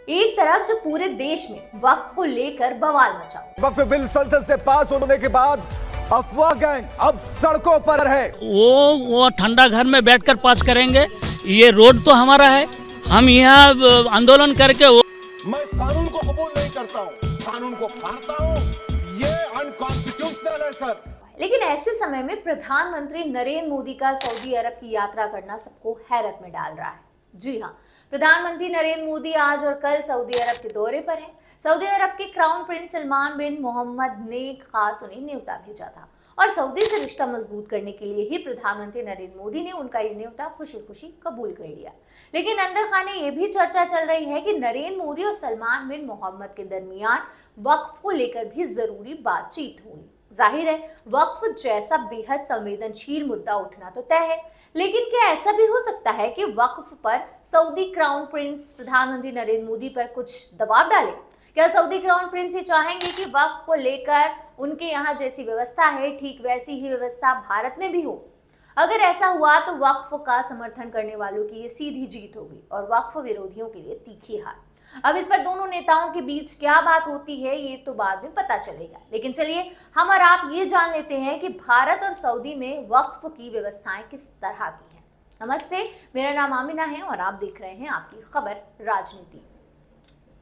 एक तरफ जो पूरे देश में वक्फ को लेकर बवाल मचा। वक्फ बिल संसद से पास होने के बाद अफवाह गैंग अब सड़कों पर है। वो ठंडा घर में बैठकर पास करेंगे। ये रोड तो हमारा है, हम यहाँ आंदोलन करके मैं कानून को कबूल नहीं करता हूँ, कानून को फाड़ता हूँ। ये अनकॉन्स्टिट्यूशनल है सर। लेकिन ऐसे समय में प्रधानमंत्री नरेंद्र मोदी का सऊदी अरब की यात्रा करना सबको हैरत में डाल रहा है। जी हाँ, प्रधानमंत्री नरेंद्र मोदी आज और कल सऊदी अरब के दौरे पर हैं। सऊदी अरब के क्राउन प्रिंस सलमान बिन मोहम्मद ने खास उन्हें न्योता भेजा था और सऊदी से रिश्ता मजबूत करने के लिए ही प्रधानमंत्री नरेंद्र मोदी ने उनका ये न्योता खुशी खुशी कबूल कर लिया। लेकिन अंदर खाने ये भी चर्चा चल रही है कि नरेंद्र मोदी और सलमान बिन मोहम्मद के दरमियान वक्फ को लेकर भी जरूरी बातचीत हुई। जाहिर है, वक्फ जैसा बेहद संवेदनशील मुद्दा उठना तो तय है, लेकिन क्या ऐसा भी हो सकता है कि वक्फ पर सऊदी क्राउन प्रिंस प्रधानमंत्री नरेंद्र मोदी पर कुछ दबाव डाले? क्या सऊदी क्राउन प्रिंस ये चाहेंगे कि वक्फ को लेकर उनके यहाँ जैसी व्यवस्था है ठीक वैसी ही व्यवस्था भारत में भी हो? अगर ऐसा हुआ तो वक्फ का समर्थन करने वालों की ये सीधी जीत होगी और वक्फ विरोधियों के लिए तीखी हार। अब इस पर दोनों नेताओं के बीच क्या बात होती है ये तो बाद में पता चलेगा, लेकिन चलिए हम और आप ये जान लेते हैं कि भारत और सऊदी में वक्फ की व्यवस्थाएं किस तरह की हैं। नमस्ते, मेरा नाम आमिना है और आप देख रहे हैं आपकी खबर राजनीति।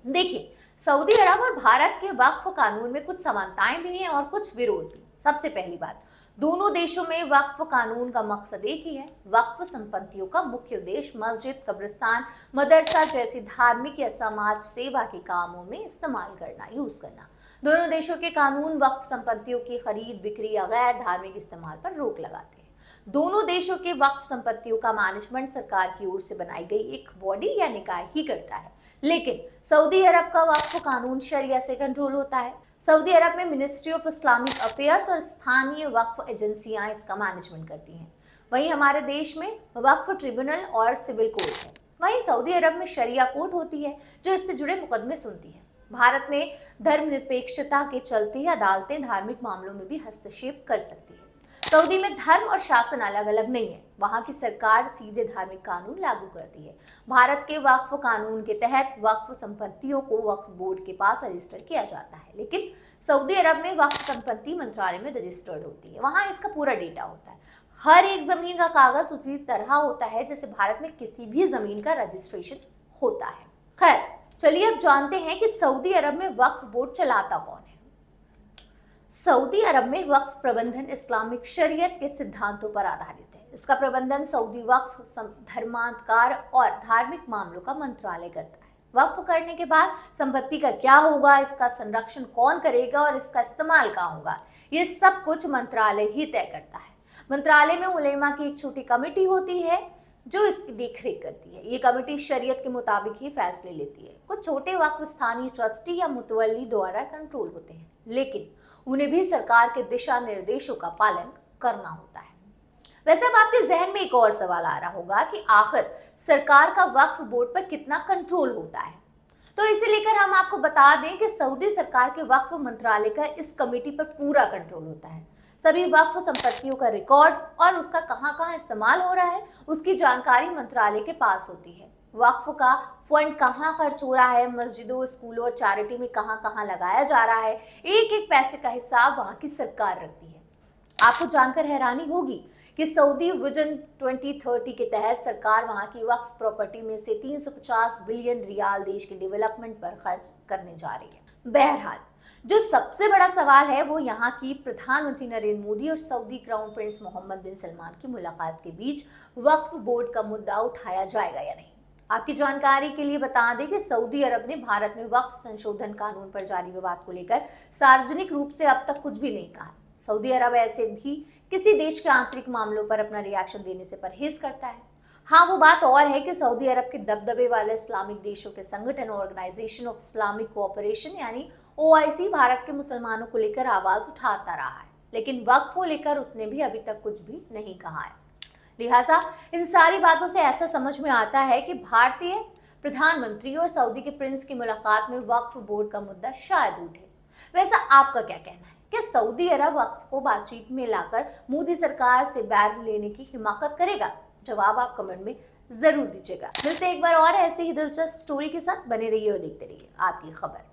देखिए, सऊदी अरब और भारत के वक्फ कानून में कुछ समानताएं भी हैं और कुछ विरोध भी। सबसे पहली बात, दोनों देशों में वक्फ कानून का मकसद एक ही है। वक्फ संपत्तियों का मुख्य उद्देश्य मस्जिद, कब्रिस्तान, मदरसा जैसी धार्मिक या समाज सेवा के कामों में इस्तेमाल करना, यूज करना। दोनों देशों के कानून वक्फ संपत्तियों की खरीद, बिक्री या गैर धार्मिक इस्तेमाल पर रोक लगाते हैं। दोनों देशों के वक्फ संपत्तियों का मैनेजमेंट सरकार की ओर से बनाई गई एक बॉडी या निकाय ही करता है, लेकिन सऊदी अरब का वक्फ कानून शरिया से कंट्रोल होता है। सऊदी अरब में मिनिस्ट्री ऑफ इस्लामिक अफेयर्स और स्थानीय वक्फ एजेंसियां इसका मैनेजमेंट करती हैं। वहीं हमारे देश में वक्फ ट्रिब्यूनल और सिविल कोर्ट है। वहीं सऊदी अरब में शरिया कोर्ट होती है जो इससे जुड़े मुकदमे सुनती है। भारत में धर्मनिरपेक्षता के चलते अदालतें धार्मिक मामलों में भी हस्तक्षेप कर सकती है। सऊदी में धर्म और शासन अलग अलग नहीं है, वहां की सरकार सीधे धार्मिक कानून लागू करती है। भारत के वक्फ कानून के तहत वक्फ संपत्तियों को वक्फ बोर्ड के पास रजिस्टर किया जाता है, लेकिन सऊदी अरब में वक्फ संपत्ति मंत्रालय में रजिस्टर्ड होती है। वहां इसका पूरा डेटा होता है। हर एक जमीन का कागज उसी तरह होता है जैसे भारत में किसी भी जमीन का रजिस्ट्रेशन होता है। खैर, चलिए अब जानते हैं कि सऊदी अरब में वक्फ बोर्ड चलाता कौन है। सऊदी अरब में वक्फ प्रबंधन इस्लामिक शरीयत के सिद्धांतों पर आधारित है। इसका प्रबंधन सऊदी वक्फ धर्माधिकार और धार्मिक मामलों का मंत्रालय करता है। वक्फ करने के बाद संपत्ति का क्या होगा, इसका संरक्षण कौन करेगा और इसका इस्तेमाल कहाँ होगा, ये सब कुछ मंत्रालय ही तय करता है। मंत्रालय में उलेमा की एक छोटी कमेटी होती है जो इसकी देखरेख करती है। ये कमेटी शरीयत के मुताबिक ही फैसले लेती है। कुछ छोटे वक्फ स्थानीय ट्रस्टी या मुतवल्ली द्वारा कंट्रोल होते हैं, लेकिन उन्हें भी सरकार के दिशा निर्देशों का पालन करना होता है। वैसे अब आपके जहन में एक और सवाल आ रहा होगा कि आखिर सरकार का वक्फ बोर्ड पर कितना कंट्रोल होता है। तो इसे लेकर हम आपको बता दें कि सऊदी सरकार के वक्फ मंत्रालय का इस कमेटी पर पूरा कंट्रोल होता है। सभी वक्फ संपत्तियों का रिकॉर्ड और उसका कहां-कहां इस्तेमाल हो रहा है उसकी जानकारी मंत्रालय के पास होती है। वक्फ का फंड कहाँ खर्च हो रहा है, मस्जिदों, स्कूलों और चैरिटी में कहाँ लगाया जा रहा है, एक एक पैसे का हिसाब वहां की सरकार रखती है। आपको जानकर हैरानी होगी कि सऊदी विजन 2030 के तहत सरकार वहां की वक्फ प्रॉपर्टी में से 350 बिलियन रियाल देश के डेवलपमेंट पर खर्च करने जा रही है। बहरहाल, जो सबसे बड़ा सवाल है वो यहाँ की प्रधानमंत्री नरेंद्र मोदी और सऊदी क्राउन प्रिंस मोहम्मद बिन सलमान की मुलाकात के बीच वक्फ बोर्ड का मुद्दा उठाया जाएगा या नहीं। आपकी जानकारी के लिए बता दें कि सऊदी अरब ने भारत में वक्फ संशोधन कानून पर जारी विवाद को लेकर सार्वजनिक रूप से अब तक कुछ भी नहीं कहा। सऊदी अरब ऐसे भी किसी देश के आंतरिक मामलों पर अपना रिएक्शन देने से परहेज करता है। हाँ, वो बात और है कि सऊदी अरब के दबदबे वाले इस्लामिक देशों के संगठन ऑर्गेनाइजेशन ऑफ इस्लामिक कोऑपरेशन यानी OIC भारत के मुसलमानों को लेकर आवाज उठाता रहा है, लेकिन वक्फ को लेकर उसने भी अभी तक कुछ भी नहीं कहा है। लिहाजा इन सारी बातों से ऐसा समझ में आता है कि भारतीय प्रधानमंत्री और सऊदी के प्रिंस की मुलाकात में वक्फ बोर्ड का मुद्दा शायद उठे। वैसा आपका क्या कहना है? क्या सऊदी अरब वक्फ को बातचीत में लाकर मोदी सरकार से बैर लेने की हिमाकत करेगा? जवाब आप कमेंट में जरूर दीजिएगा। मिलते हैं एक बार और ऐसे ही दिलचस्प स्टोरी के साथ। बने रहिए और देखते रहिए आपकी खबर।